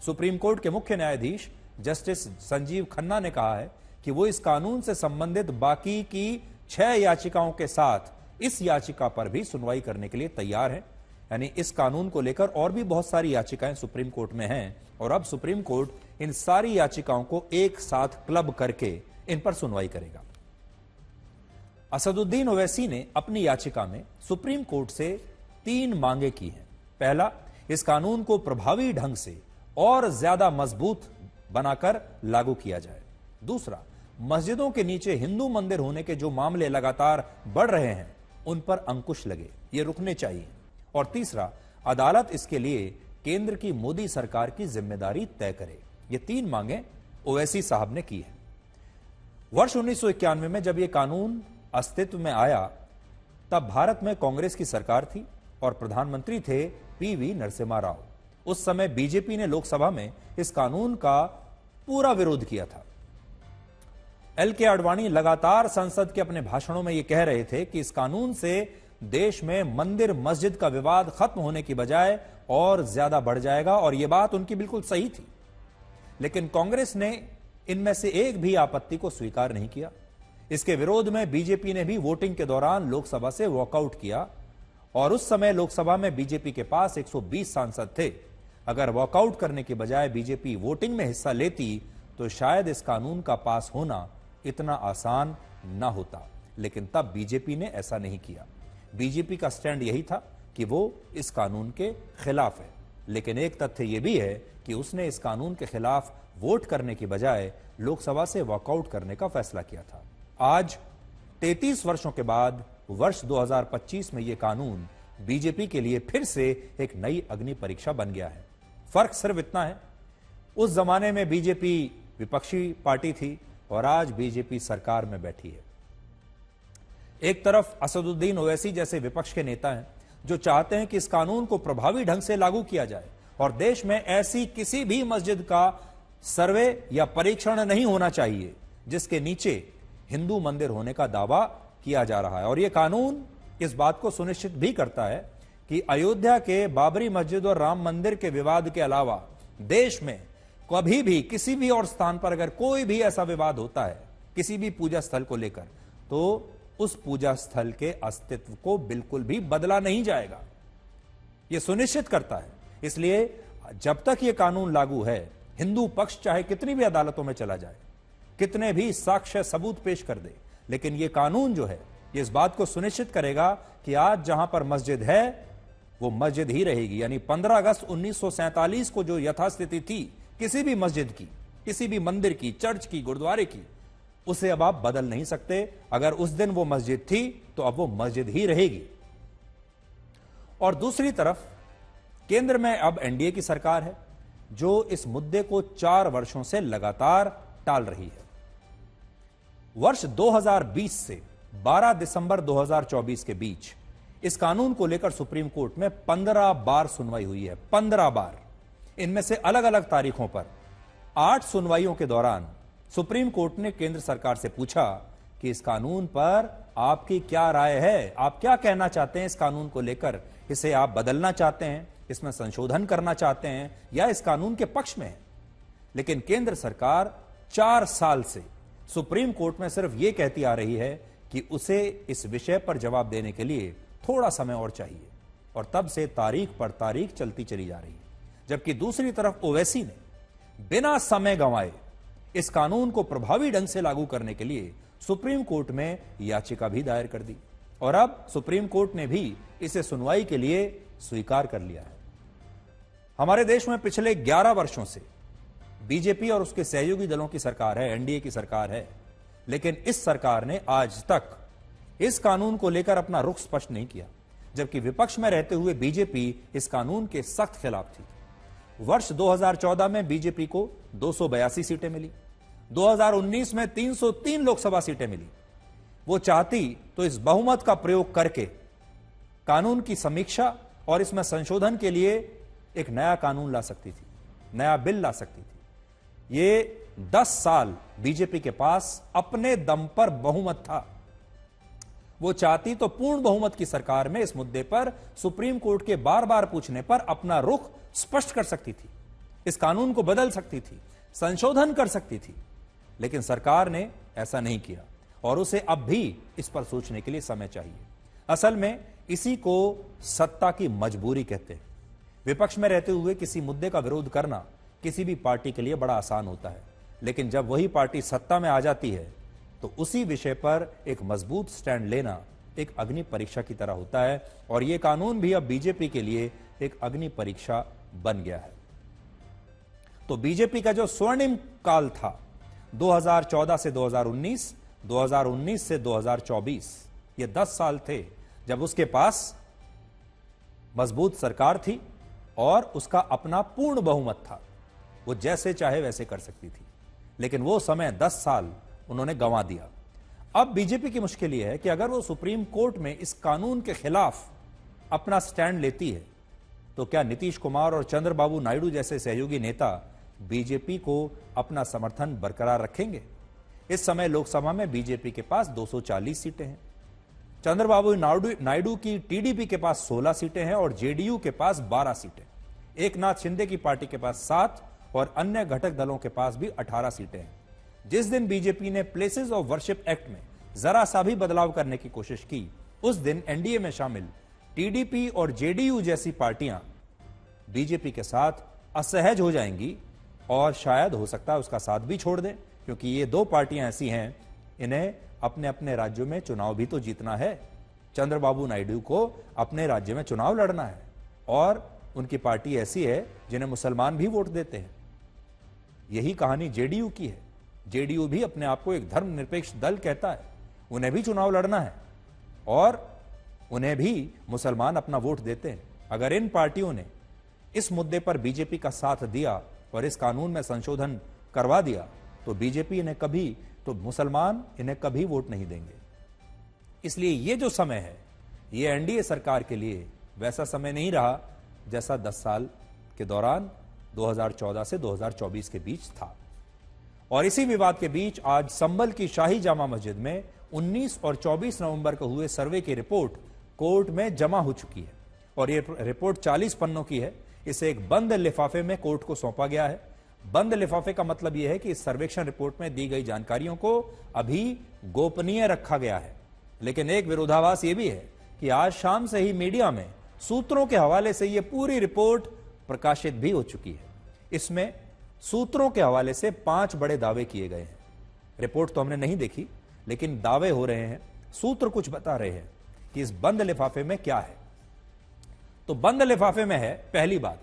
सुप्रीम कोर्ट के मुख्य न्यायाधीश जस्टिस संजीव खन्ना ने कहा है कि वो इस कानून से संबंधित बाकी की 6 याचिकाओं के साथ इस याचिका पर भी सुनवाई करने के लिए तैयार है। यानी इस कानून को लेकर और भी बहुत सारी याचिकाएं सुप्रीम कोर्ट में हैं और अब सुप्रीम कोर्ट इन सारी याचिकाओं को एक साथ क्लब करके इन पर सुनवाई करेगा। असदुद्दीन ओवैसी ने अपनी याचिका में सुप्रीम कोर्ट से 3 मांगे की हैं। पहला, इस कानून को प्रभावी ढंग से और ज्यादा मजबूत बनाकर लागू किया जाए। दूसरा, मस्जिदों के नीचे हिंदू मंदिर होने के जो मामले लगातार बढ़ रहे हैं उन पर अंकुश लगे, ये रुकने चाहिए। और तीसरा, अदालत इसके लिए केंद्र की मोदी सरकार की जिम्मेदारी तय करे। ये 3 मांगे ओवैसी साहब ने की है। वर्ष 1991 में जब यह कानून अस्तित्व में आया तब भारत में कांग्रेस की सरकार थी और प्रधानमंत्री थे पीवी नरसिम्हा राव। उस समय बीजेपी ने लोकसभा में इस कानून का पूरा विरोध किया था। एल.के. आडवाणी लगातार संसद के अपने भाषणों में यह कह रहे थे कि इस कानून से देश में मंदिर मस्जिद का विवाद खत्म होने की बजाय और ज्यादा बढ़ जाएगा, और यह बात उनकी बिल्कुल सही थी। लेकिन कांग्रेस ने इनमें से एक भी आपत्ति को स्वीकार नहीं किया। इसके विरोध में बीजेपी ने भी वोटिंग के दौरान लोकसभा से वॉकआउट किया और उस समय लोकसभा में बीजेपी के पास 120 सांसद थे। अगर वॉकआउट करने के बजाय बीजेपी वोटिंग में हिस्सा लेती तो शायद इस कानून का पास होना इतना आसान ना होता, लेकिन तब बीजेपी ने ऐसा नहीं किया। बीजेपी का स्टैंड यही था कि वो इस कानून के खिलाफ है। लेकिन एक तथ्य यह भी है कि उसने इस कानून के खिलाफ वोट करने की बजाय लोकसभा से वॉकआउट करने का फैसला किया था। आज 33 वर्षों के बाद वर्ष 2025 में यह कानून बीजेपी के लिए फिर से एक नई अग्नि परीक्षा बन गया है। फर्क सिर्फ इतना है, उस जमाने में बीजेपी विपक्षी पार्टी थी और आज बीजेपी सरकार में बैठी है। एक तरफ असदुद्दीन ओवैसी जैसे विपक्ष के नेता हैं जो चाहते हैं कि इस कानून को प्रभावी ढंग से लागू किया जाए और देश में ऐसी किसी भी मस्जिद का सर्वे या परीक्षण नहीं होना चाहिए जिसके नीचे हिंदू मंदिर होने का दावा किया जा रहा है। और यह कानून इस बात को सुनिश्चित भी करता है कि अयोध्या के बाबरी मस्जिद और राम मंदिर के विवाद के अलावा देश में कभी भी किसी भी और स्थान पर अगर कोई भी ऐसा विवाद होता है किसी भी पूजा स्थल को लेकर, तो उस पूजा स्थल के अस्तित्व को बिल्कुल भी बदला नहीं जाएगा। यह सुनिश्चित करता है। इसलिए जब तक यह कानून लागू है, हिंदू पक्ष चाहे कितनी भी अदालतों में चला जाए, कितने भी साक्ष्य सबूत पेश कर दे, लेकिन यह कानून जो है यह इस बात को सुनिश्चित करेगा कि आज जहां पर मस्जिद है वो मस्जिद ही रहेगी। यानी 15 अगस्त 1947 को जो यथास्थिति थी किसी भी मस्जिद की, किसी भी मंदिर की, चर्च की, गुरुद्वारे की, उसे अब आप बदल नहीं सकते। अगर उस दिन वो मस्जिद थी तो अब वो मस्जिद ही रहेगी। और दूसरी तरफ केंद्र में अब एनडीए की सरकार है जो इस मुद्दे को 4 वर्षों से लगातार टाल रही है। वर्ष 2020 से 12 दिसंबर 2024 के बीच इस कानून को लेकर सुप्रीम कोर्ट में 15 बार सुनवाई हुई है। 15 बार। इनमें से अलग अलग तारीखों पर 8 सुनवाइयों के दौरान सुप्रीम कोर्ट ने केंद्र सरकार से पूछा कि इस कानून पर आपकी क्या राय है, आप क्या कहना चाहते हैं इस कानून को लेकर, इसे आप बदलना चाहते हैं, इसमें संशोधन करना चाहते हैं या इस कानून के पक्ष में है। लेकिन केंद्र सरकार 4 साल से सुप्रीम कोर्ट में सिर्फ यह कहती आ रही है कि उसे इस विषय पर जवाब देने के लिए थोड़ा समय और चाहिए, और तब से तारीख पर तारीख चलती चली जा रही है। जबकि दूसरी तरफ ओवैसी ने बिना समय गंवाए इस कानून को प्रभावी ढंग से लागू करने के लिए सुप्रीम कोर्ट में याचिका भी दायर कर दी और अब सुप्रीम कोर्ट ने भी इसे सुनवाई के लिए स्वीकार कर लिया है। हमारे देश में पिछले 11 वर्षों से बीजेपी और उसके सहयोगी दलों की सरकार है, एनडीए की सरकार है, लेकिन इस सरकार ने आज तक इस कानून को लेकर अपना रुख स्पष्ट नहीं किया, जबकि विपक्ष में रहते हुए बीजेपी इस कानून के सख्त खिलाफ थी। वर्ष 2014 में बीजेपी को 282 सीटें मिली, 2019 में 303 लोकसभा सीटें मिली। वो चाहती तो इस बहुमत का प्रयोग करके कानून की समीक्षा और इसमें संशोधन के लिए एक नया कानून ला सकती थी, नया बिल ला सकती थी। ये 10 साल बीजेपी के पास अपने दम पर बहुमत था। वो चाहती तो पूर्ण बहुमत की सरकार में इस मुद्दे पर सुप्रीम कोर्ट के बार बार पूछने पर अपना रुख स्पष्ट कर सकती थी, इस कानून को बदल सकती थी, संशोधन कर सकती थी, लेकिन सरकार ने ऐसा नहीं किया और उसे अब भी इस पर सोचने के लिए समय चाहिए। असल में इसी को सत्ता की मजबूरी कहते हैं। विपक्ष में रहते हुए किसी मुद्दे का विरोध करना किसी भी पार्टी के लिए बड़ा आसान होता है, लेकिन जब वही पार्टी सत्ता में आ जाती है तो उसी विषय पर एक मजबूत स्टैंड लेना एक अग्नि परीक्षा की तरह होता है और यह कानून भी अब बीजेपी के लिए एक अग्नि परीक्षा बन गया है। तो बीजेपी का जो स्वर्णिम काल था 2014 से 2019, 2019 से 2024, ये 10 साल थे जब उसके पास मजबूत सरकार थी और उसका अपना पूर्ण बहुमत था। वो जैसे चाहे वैसे कर सकती थी, लेकिन वो समय 10 साल उन्होंने गंवा दिया। अब बीजेपी की मुश्किल यह है कि अगर वो सुप्रीम कोर्ट में इस कानून के खिलाफ अपना स्टैंड लेती है तो क्या नीतीश कुमार और चंद्रबाबू नायडू जैसे सहयोगी नेता बीजेपी को अपना समर्थन बरकरार रखेंगे? इस समय लोकसभा में बीजेपी के पास 240 सीटें हैं, चंद्रबाबू नायडू की टीडीपी के पास 16 सीटें हैं और जेडीयू के पास 12 सीटें, एकनाथ शिंदे की पार्टी के पास 7 और अन्य घटक दलों के पास भी 18 सीटें हैं। जिस दिन बीजेपी ने प्लेसेस ऑफ वर्शिप एक्ट में जरा सा भी बदलाव करने की कोशिश की, उस दिन एनडीए में शामिल टीडीपी और जेडीयू जैसी पार्टियां बीजेपी के साथ असहज हो जाएंगी और शायद हो सकता है उसका साथ भी छोड़ दें, क्योंकि ये दो पार्टियां ऐसी हैं, इन्हें अपने अपने राज्यों में चुनाव भी तो जीतना है। चंद्रबाबू नायडू को अपने राज्य में चुनाव लड़ना है और उनकी पार्टी ऐसी है जिन्हें मुसलमान भी वोट देते हैं। यही कहानी जेडीयू की है। जेडीयू भी अपने आप को एक धर्मनिरपेक्ष दल कहता है, उन्हें भी चुनाव लड़ना है और उन्हें भी मुसलमान अपना वोट देते हैं। अगर इन पार्टियों ने इस मुद्दे पर बीजेपी का साथ दिया और इस कानून में संशोधन करवा दिया तो बीजेपी इन्हें कभी, तो मुसलमान इन्हें कभी वोट नहीं देंगे। इसलिए ये जो समय है, ये एनडीए सरकार के लिए वैसा समय नहीं रहा जैसा 10 साल के दौरान 2014 से 2024 के बीच था। और इसी विवाद के बीच आज संभल की शाही जामा मस्जिद में 19 और 24 नवंबर को हुए सर्वे की रिपोर्ट कोर्ट में जमा हो चुकी है और यह रिपोर्ट 40 पन्नों की है। इसे एक बंद लिफाफे में कोर्ट को सौंपा गया है। बंद लिफाफे का मतलब यह है कि इस सर्वेक्षण रिपोर्ट में दी गई जानकारियों को अभी गोपनीय रखा गया है। लेकिन एक विरोधाभास यह भी है कि आज शाम से ही मीडिया में सूत्रों के हवाले से यह पूरी रिपोर्ट प्रकाशित भी हो चुकी है। इसमें सूत्रों के हवाले से 5 बड़े दावे किए गए हैं। रिपोर्ट तो हमने नहीं देखी, लेकिन दावे हो रहे हैं, सूत्र कुछ बता रहे हैं कि इस बंद लिफाफे में क्या है। तो बंद लिफाफे में है, पहली बात,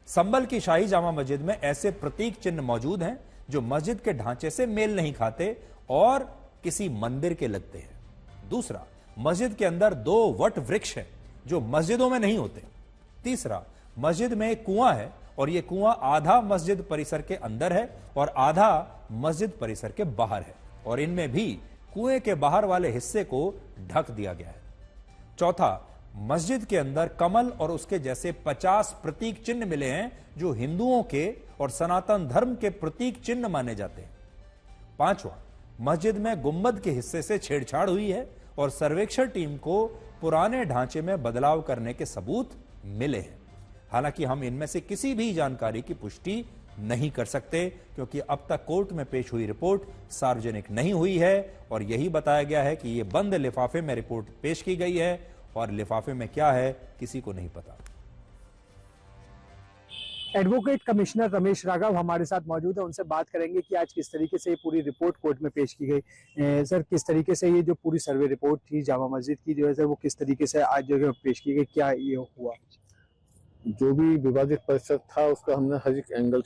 संभल की शाही जामा मस्जिद में ऐसे प्रतीक चिन्ह मौजूद हैं जो मस्जिद के ढांचे से मेल नहीं खाते और किसी मंदिर के लगते हैं। दूसरा, मस्जिद के अंदर 2 वट वृक्ष हैं जो मस्जिदों में नहीं होते। तीसरा, मस्जिद में एक कुआं है और यह कुआं आधा मस्जिद परिसर के अंदर है और आधा मस्जिद परिसर के बाहर है और इनमें भी कुएं के बाहर वाले हिस्से को ढक दिया गया है। चौथा, मस्जिद के अंदर कमल और उसके जैसे 50 प्रतीक चिन्ह मिले हैं जो हिंदुओं के और सनातन धर्म के प्रतीक चिन्ह माने जाते हैं। पांचवा, मस्जिद में गुंबद के हिस्से से छेड़छाड़ हुई है और सर्वेक्षण टीम को पुराने ढांचे में बदलाव करने के सबूत मिले हैं। हालांकि हम इनमें से किसी भी जानकारी की पुष्टि नहीं कर सकते क्योंकि अब तक कोर्ट में पेश हुई रिपोर्ट सार्वजनिक नहीं हुई है और यही बताया गया है कि यह बंद लिफाफे में रिपोर्ट पेश की गई है और लिफाफे में क्या है किसी को नहीं पता। एडवोकेट कमिश्नर रमेश राघव हमारे साथ मौजूद है, उनसे बात करेंगे कि आज किस तरीके से ये पूरी रिपोर्ट कोर्ट में पेश की गई। सर, किस तरीके से ये जो पूरी सर्वे रिपोर्ट थी जामा मस्जिद की जो है सर, वो किस तरीके से आज जो है पेश की गई, क्या ये हुआ? जो भी विवादित परिसर था उसका हमने हर एक एंगल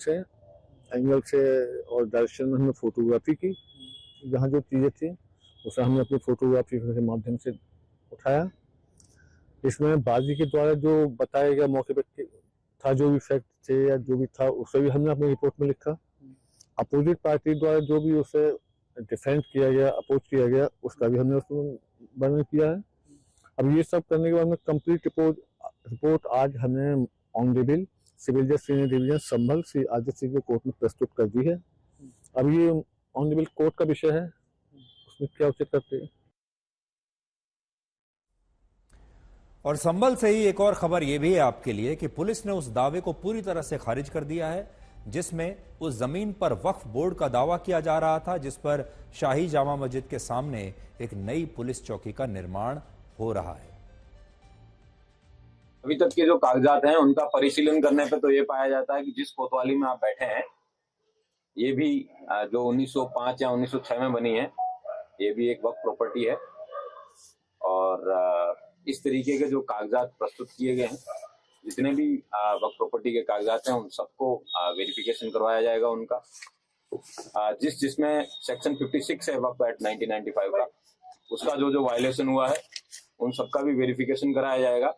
से और डायरेक्शन में हमने फोटोग्राफी की। जहाँ जो चीजें थी उसे हमने अपनी फोटोग्राफी के माध्यम से उठाया। इसमें बाजी के द्वारा जो बताया गया मौके पर था, जो भी फैक्ट थे या जो भी था, उसे भी हमने अपनी रिपोर्ट में लिखा। अपोजिट पार्टी द्वारा जो भी उसे डिफेंड किया गया, अपोज किया गया, उसका भी हमने उसमें वर्णन किया है। अब ये सब करने के बाद में कंप्लीट रिपोर्ट आज हमने ऑनरेबल सिविल जज सीनियर डिवीजन संभल श्री आदित्य सिंह के कोर्ट में प्रस्तुत कर दी है। अब ये ऑनरेबल कोर्ट का विषय है, उसमें क्या उचित करते हैं। और संभल से ही एक और खबर यह भी है आपके लिए कि पुलिस ने उस दावे को पूरी तरह से खारिज कर दिया है जिसमें उस जमीन पर वक्फ बोर्ड का दावा किया जा रहा था जिस पर शाही जामा मस्जिद के सामने एक नई पुलिस चौकी का निर्माण हो रहा है। अभी तक के जो कागजात हैं उनका परिशीलन करने पे तो ये पाया जाता है कि जिस कोतवाली में आप बैठे हैं ये भी जो 1905 या 1906 में बनी है, ये भी एक वक्फ प्रॉपर्टी है। और इस तरीके के जो कागजात प्रस्तुत किए गए हैं, जितने भी वक्फ प्रॉपर्टी के कागजात हैं उन सबको वेरिफिकेशन करवाया जाएगा उनका। जिसमें सेक्शन 56 है वक्फ एक्ट 1995 का, उसका जो वायलेशन हुआ है उन सबका भी वेरिफिकेशन कराया जाएगा।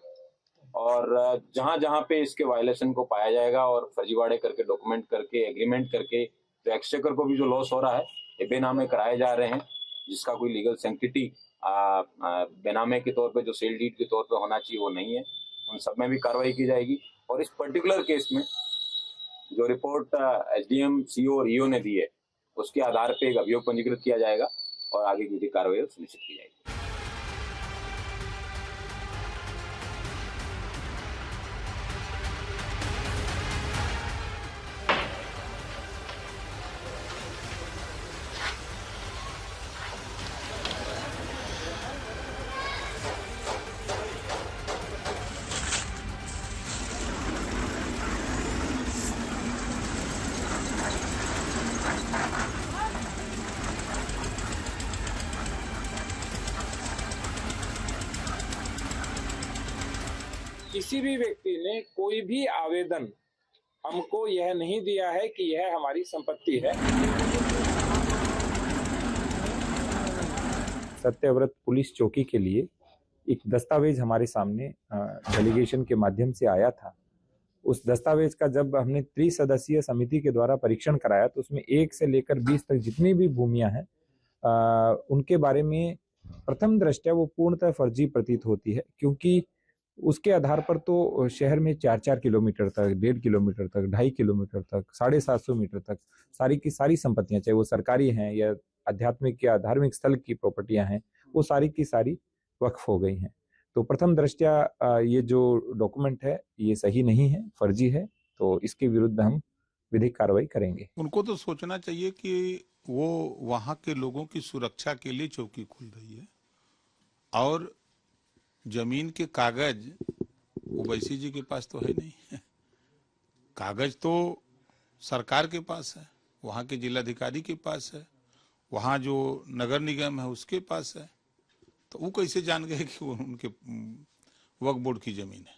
और जहां जहां पे इसके वायलेशन को पाया जाएगा और फर्जीवाड़े करके डॉक्यूमेंट करके एग्रीमेंट करके जो एक्सचेकर को भी जो लॉस हो रहा है, ये बेनामे कराए जा रहे हैं, जिसका कोई लीगल सैंक्टिटी बेनामे के तौर पे जो सेल डीड के तौर पे होना चाहिए वो नहीं है, उन सब में भी कार्रवाई की जाएगी। और इस पर्टिकुलर केस में जो रिपोर्ट एसडीएम, सीओ और ईओ ने दी है उसके आधार पे एक अभियोग पंजीकृत किया जाएगा और आगे की कार्रवाई सुनिश्चित की जाएगी। किसी भी व्यक्ति ने कोई भी आवेदन हमको यह नहीं दिया है कि यह हमारी संपत्ति है। सत्यव्रत पुलिस चौकी के लिए एक दस्तावेज हमारे सामने डेलीगेशन के माध्यम से आया था। उस दस्तावेज का जब हमने त्रिसदस्यीय समिति के द्वारा परीक्षण कराया तो उसमें 1 से लेकर 20 तक जितनी भी भूमियां हैं उनके बारे में प्रथम दृष्टया वो पूर्णतः फर्जी प्रतीत होती है, क्योंकि उसके आधार पर तो शहर में 4-4 किलोमीटर तक, 1.5 किलोमीटर तक, 2.5 किलोमीटर तक, 750 मीटर तक सारी की सारी संपत्तियां, चाहे वो सरकारी हैं या आध्यात्मिक या धार्मिक स्थल की प्रॉपर्टियां हैं, वो सारी की सारी वक्फ हो गई हैं। तो प्रथम दृष्टया ये जो डॉक्यूमेंट है ये सही नहीं है, फर्जी है, तो इसके विरुद्ध हम विधिक कार्रवाई करेंगे। उनको तो सोचना चाहिए कि वो वहां के लोगों की सुरक्षा के लिए चौकी खुल रही है और जमीन के कागज ओवैसी जी के पास तो है नहीं। कागज तो सरकार के पास है, वहां के जिलाधिकारी के पास है, वहां जो नगर निगम है उसके पास है, तो वो कैसे जान गए कि वो उनके वक्फ बोर्ड की जमीन है?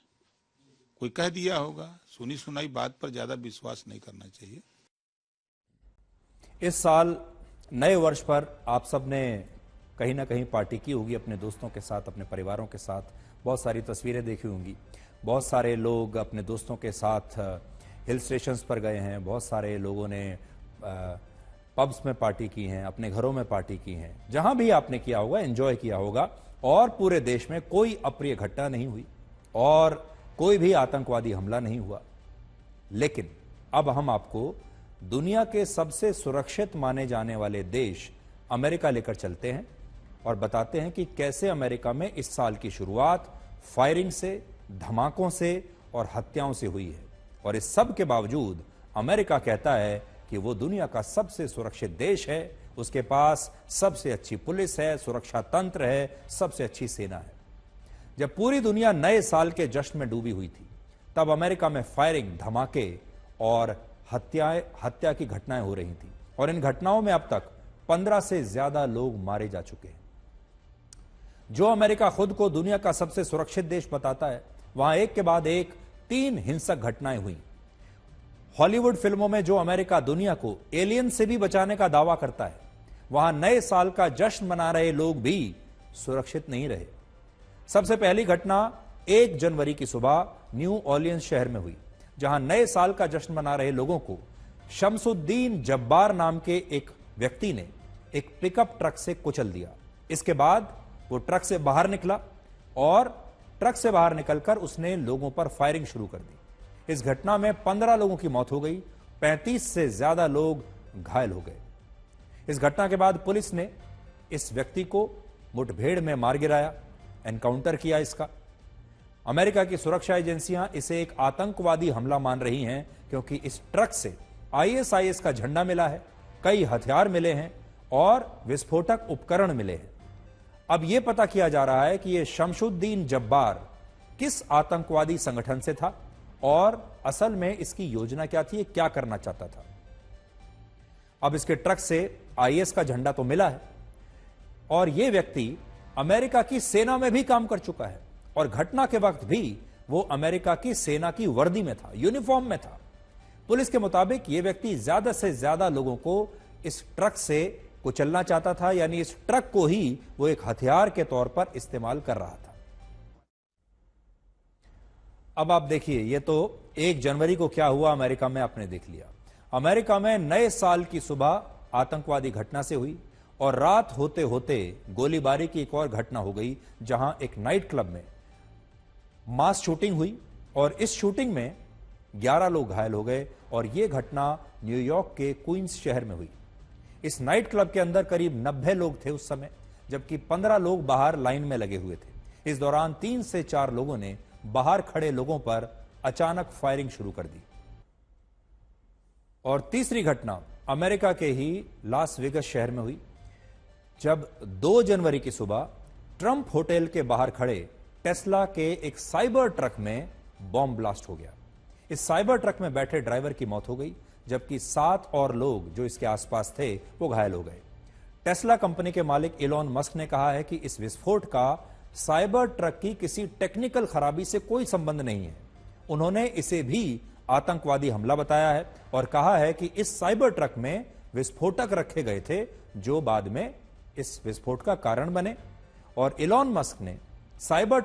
कोई कह दिया होगा। सुनी सुनाई बात पर ज्यादा विश्वास नहीं करना चाहिए। इस साल नए वर्ष पर आप सब ने कहीं ना कहीं पार्टी की होगी अपने दोस्तों के साथ, अपने परिवारों के साथ। बहुत सारी तस्वीरें देखी होंगी, बहुत सारे लोग अपने दोस्तों के साथ हिल स्टेशंस पर गए हैं, बहुत सारे लोगों ने पब्स में पार्टी की हैं, अपने घरों में पार्टी की हैं। जहां भी आपने किया होगा, एंजॉय किया होगा और पूरे देश में कोई अप्रिय घटना नहीं हुई और कोई भी आतंकवादी हमला नहीं हुआ। लेकिन अब हम आपको दुनिया के सबसे सुरक्षित माने जाने वाले देश अमेरिका लेकर चलते हैं और बताते हैं कि कैसे अमेरिका में इस साल की शुरुआत फायरिंग से, धमाकों से और हत्याओं से हुई है। और इस सब के बावजूद अमेरिका कहता है कि वो दुनिया का सबसे सुरक्षित देश है, उसके पास सबसे अच्छी पुलिस है, सुरक्षा तंत्र है, सबसे अच्छी सेना है। जब पूरी दुनिया नए साल के जश्न में डूबी हुई थी, तब अमेरिका में फायरिंग, धमाके और हत्या की घटनाएं हो रही थी और इन घटनाओं में अब तक 15 से ज्यादा लोग मारे जा चुके हैं। जो अमेरिका खुद को दुनिया का सबसे सुरक्षित देश बताता है, वहां एक के बाद एक 3 हिंसक घटनाएं हुई। हॉलीवुड फिल्मों में जो अमेरिका दुनिया को एलियन से भी बचाने का दावा करता है, वहां नए साल का जश्न मना रहे लोग भी सुरक्षित नहीं रहे। सबसे पहली घटना 1 जनवरी की सुबह न्यू ऑर्लियंस शहर में हुई, जहां नए साल का जश्न मना रहे लोगों को शमसुद्दीन जब्बार नाम के एक व्यक्ति ने एक पिकअप ट्रक से कुचल दिया। इसके बाद वो ट्रक से बाहर निकला और ट्रक से बाहर निकलकर उसने लोगों पर फायरिंग शुरू कर दी। इस घटना में 15 लोगों की मौत हो गई, 35 से ज्यादा लोग घायल हो गए। इस घटना के बाद पुलिस ने इस व्यक्ति को मुठभेड़ में मार गिराया, एनकाउंटर किया इसका। अमेरिका की सुरक्षा एजेंसियां इसे एक आतंकवादी हमला मान रही हैं, क्योंकि इस ट्रक से ISIS का झंडा मिला है, कई हथियार मिले हैं और विस्फोटक उपकरण मिले हैं। अब यह पता किया जा रहा है कि यह शमसुद्दीन जब्बार किस आतंकवादी संगठन से था और असल में इसकी योजना क्या थी, क्या करना चाहता था। अब इसके ट्रक से IS का झंडा तो मिला है और यह व्यक्ति अमेरिका की सेना में भी काम कर चुका है और घटना के वक्त भी वो अमेरिका की सेना की वर्दी में था, यूनिफॉर्म में था। पुलिस के मुताबिक यह व्यक्ति ज्यादा से ज्यादा लोगों को इस ट्रक से कुचलना चाहता था, यानी इस ट्रक को ही वो एक हथियार के तौर पर इस्तेमाल कर रहा था। अब आप देखिए, ये तो 1 जनवरी को क्या हुआ अमेरिका में आपने देख लिया। अमेरिका में नए साल की सुबह आतंकवादी घटना से हुई और रात होते होते गोलीबारी की एक और घटना हो गई, जहां एक नाइट क्लब में मास शूटिंग हुई और इस शूटिंग में 11 लोग घायल हो गए और यह घटना न्यूयॉर्क के क्वींस शहर में हुई। इस नाइट क्लब के अंदर करीब 90 लोग थे उस समय, जबकि 15 लोग बाहर लाइन में लगे हुए थे। इस दौरान 3 से 4 लोगों ने बाहर खड़े लोगों पर अचानक फायरिंग शुरू कर दी। और तीसरी घटना अमेरिका के ही लास वेगस शहर में हुई, जब 2 जनवरी की सुबह ट्रंप होटल के बाहर खड़े टेस्ला के एक साइबर ट्रक में बॉम्ब ब्लास्ट हो गया। इस साइबर ट्रक में बैठे ड्राइवर की मौत हो गई, जबकि 7 और लोग जो इसके आसपास थे वो घायल हो गए। टेस्ला कंपनी के मालिक इलॉन मस्क ने कहा है कि इस विस्फोट का साइबर ट्रक की किसी टेक्निकल खराबी से कोई संबंध नहीं है। उन्होंने इसे भी आतंकवादी हमला बताया है और कहा है कि इस साइबर ट्रक में विस्फोटक रखे गए थे जो बाद में इस विस्फोट का कारण बने। और इलॉन मस्क ने साइबर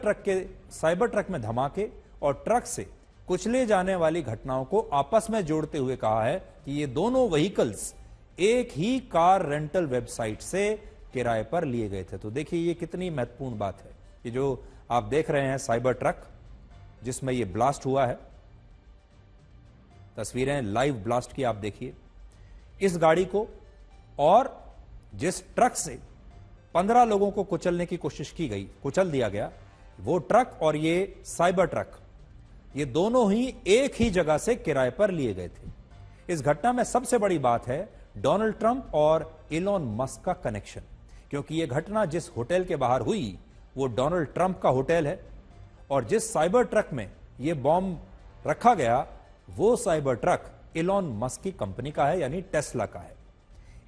ट्रक में धमाके और ट्रक से कुचले जाने वाली घटनाओं को आपस में जोड़ते हुए कहा है कि ये दोनों व्हीकल्स एक ही कार रेंटल वेबसाइट से किराए पर लिए गए थे। तो देखिए ये कितनी महत्वपूर्ण बात है। ये जो आप देख रहे हैं साइबर ट्रक जिसमें ये ब्लास्ट हुआ है, तस्वीरें लाइव ब्लास्ट की आप देखिए। इस गाड़ी को और जिस ट्रक से 15 लोगों को कुचलने की कोशिश की गई, कुचल दिया गया, वो ट्रक और ये साइबर ट्रक, ये दोनों ही एक ही जगह से किराए पर लिए गए थे। इस घटना में सबसे बड़ी बात है डोनाल्ड ट्रंप और इलॉन मस्क का कनेक्शन, क्योंकि यह घटना जिस होटल के बाहर हुई वो डोनाल्ड ट्रंप का होटल है और जिस साइबर ट्रक में यह बॉम्ब रखा गया वो साइबर ट्रक इलॉन मस्क की कंपनी का है, यानी टेस्ला का है।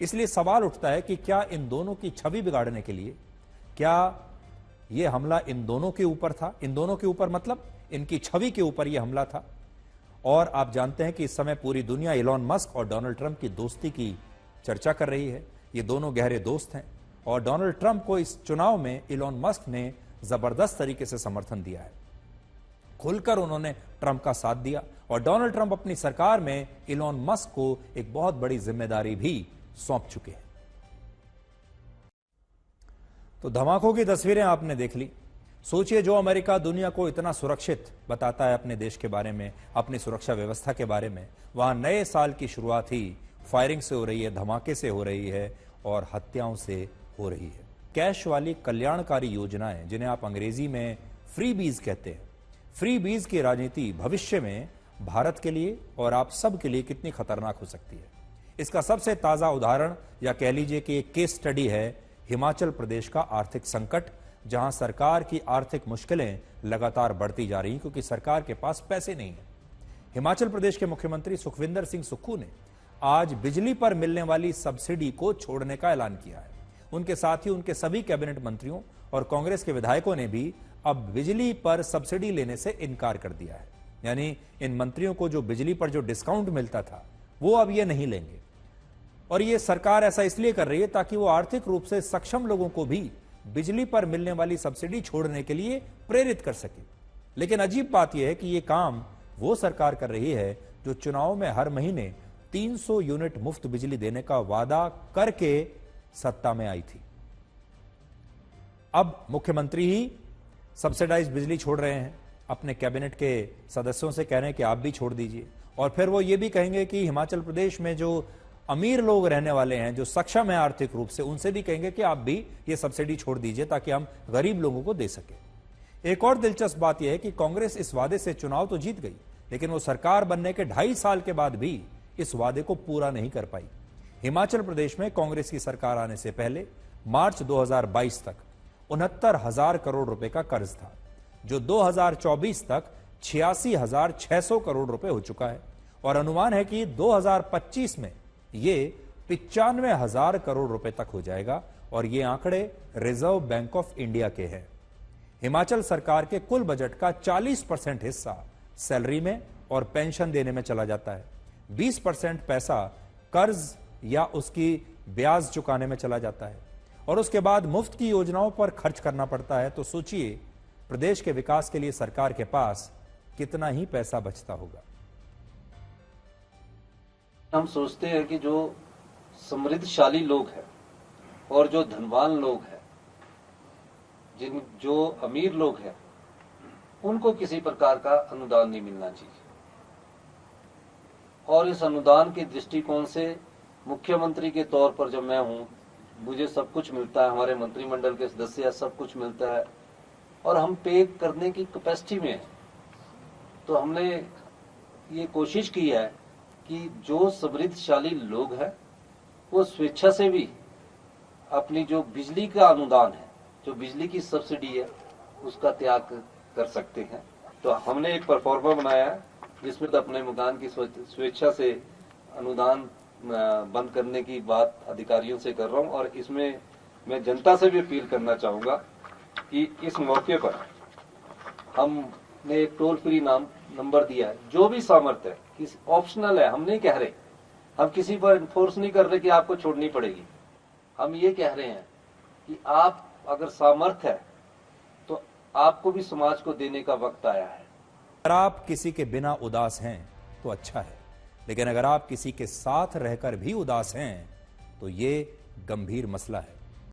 इसलिए सवाल उठता है कि क्या इन दोनों की छवि बिगाड़ने के लिए क्या यह हमला इन दोनों के ऊपर था? इन दोनों के ऊपर मतलब इनकी छवि के ऊपर यह हमला था। और आप जानते हैं कि इस समय पूरी दुनिया इलॉन मस्क और डोनाल्ड ट्रंप की दोस्ती की चर्चा कर रही है। ये दोनों गहरे दोस्त हैं और डोनाल्ड ट्रंप को इस चुनाव में इलॉन मस्क ने जबरदस्त तरीके से समर्थन दिया है। खुलकर उन्होंने ट्रंप का साथ दिया और डोनाल्ड ट्रंप अपनी सरकार में इलॉन मस्क को एक बहुत बड़ी जिम्मेदारी भी सौंप चुके हैं। तो धमाकों की तस्वीरें आपने देख ली। सोचिए, जो अमेरिका दुनिया को इतना सुरक्षित बताता है अपने देश के बारे में, अपनी सुरक्षा व्यवस्था के बारे में, वहां नए साल की शुरुआत ही फायरिंग से हो रही है, धमाके से हो रही है और हत्याओं से हो रही है। कैश वाली कल्याणकारी योजनाएं, जिन्हें आप अंग्रेजी में फ्रीबीज कहते हैं, फ्रीबीज की राजनीति भविष्य में भारत के लिए और आप सब के लिए कितनी खतरनाक हो सकती है, इसका सबसे ताजा उदाहरण या कह लीजिए कि एक केस स्टडी है हिमाचल प्रदेश का आर्थिक संकट, जहां सरकार की आर्थिक मुश्किलें लगातार बढ़ती जा रही क्योंकि सरकार के पास पैसे नहीं है। हिमाचल प्रदेश के मुख्यमंत्री सुखविंदर सिंह सुक्खू ने आज बिजली पर मिलने वाली सब्सिडी को छोड़ने का ऐलान किया है। उनके साथ ही उनके सभी कैबिनेट मंत्रियों और कांग्रेस के विधायकों ने भी अब बिजली पर सब्सिडी लेने से इनकार कर दिया है। यानी इन मंत्रियों को जो बिजली पर जो डिस्काउंट मिलता था वो अब ये नहीं लेंगे। और ये सरकार ऐसा इसलिए कर रही है ताकि वो आर्थिक रूप से सक्षम लोगों को भी बिजली पर मिलने वाली सब्सिडी छोड़ने के लिए प्रेरित कर सके। लेकिन अजीब बात यह है कि ये काम वो सरकार कर रही है जो चुनाव में हर महीने 300 यूनिट मुफ्त बिजली देने का वादा करके सत्ता में आई थी। अब मुख्यमंत्री ही सब्सिडाइज बिजली छोड़ रहे हैं, अपने कैबिनेट के सदस्यों से कह रहे हैं कि आप भी छोड़ दीजिए। और फिर वो ये भी कहेंगे कि हिमाचल प्रदेश में जो अमीर लोग रहने वाले हैं, जो सक्षम है आर्थिक रूप से, उनसे भी कहेंगे कि आप भी ये सब्सिडी छोड़ दीजिए ताकि हम गरीब लोगों को दे सके। एक और दिलचस्प बात यह है कि कांग्रेस इस वादे से चुनाव तो जीत गई, लेकिन वो सरकार बनने के 2.5 साल के बाद भी इस वादे को पूरा नहीं कर पाई। हिमाचल प्रदेश में कांग्रेस की सरकार आने से पहले मार्च 2022 तक 69,000 करोड़ रुपए का कर्ज था, जो 2024 तक 86,600 करोड़ रुपए हो चुका है। और अनुमान है कि 2025 में ये 95,000 करोड़ रुपए तक हो जाएगा। और ये आंकड़े रिजर्व बैंक ऑफ इंडिया के हैं। हिमाचल सरकार के कुल बजट का 40% हिस्सा सैलरी में और पेंशन देने में चला जाता है, 20% पैसा कर्ज या उसकी ब्याज चुकाने में चला जाता है, और उसके बाद मुफ्त की योजनाओं पर खर्च करना पड़ता है। तो सोचिए प्रदेश के विकास के लिए सरकार के पास कितना ही पैसा बचता होगा। हम सोचते हैं कि जो समृद्धशाली लोग हैं और जो धनवान लोग हैं, जो अमीर लोग हैं, उनको किसी प्रकार का अनुदान नहीं मिलना चाहिए। और इस अनुदान के दृष्टिकोण से मुख्यमंत्री के तौर पर जब मैं हूं, मुझे सब कुछ मिलता है, हमारे मंत्रिमंडल के सदस्य सब कुछ मिलता है और हम पे करने की कैपेसिटी में है। तो हमने ये कोशिश की है कि जो समृद्धशाली लोग हैं वो स्वेच्छा से भी अपनी जो बिजली का अनुदान है, जो बिजली की सब्सिडी है, उसका त्याग कर सकते हैं। तो हमने एक परफॉर्मा बनाया है जिसमें अपने मकान की स्वेच्छा से अनुदान बंद करने की बात अधिकारियों से कर रहा हूं। और इसमें मैं जनता से भी अपील करना चाहूंगा कि इस मौके पर हमने एक टोल फ्री नंबर दिया है। जो भी सामर्थ्य है, किसी ऑप्शनल है, हम नहीं कह रहे, हम किसी पर इन्फोर्स नहीं कर रहे कि आपको छोड़नी पड़ेगी। हम ये कह रहे हैं कि आप अगर सामर्थ्य है तो आपको भी समाज को देने का वक्त आया है। अगर आप किसी के बिना उदास हैं तो अच्छा है, लेकिन अगर आप किसी के साथ रहकर भी उदास हैं तो ये गंभीर मसला है।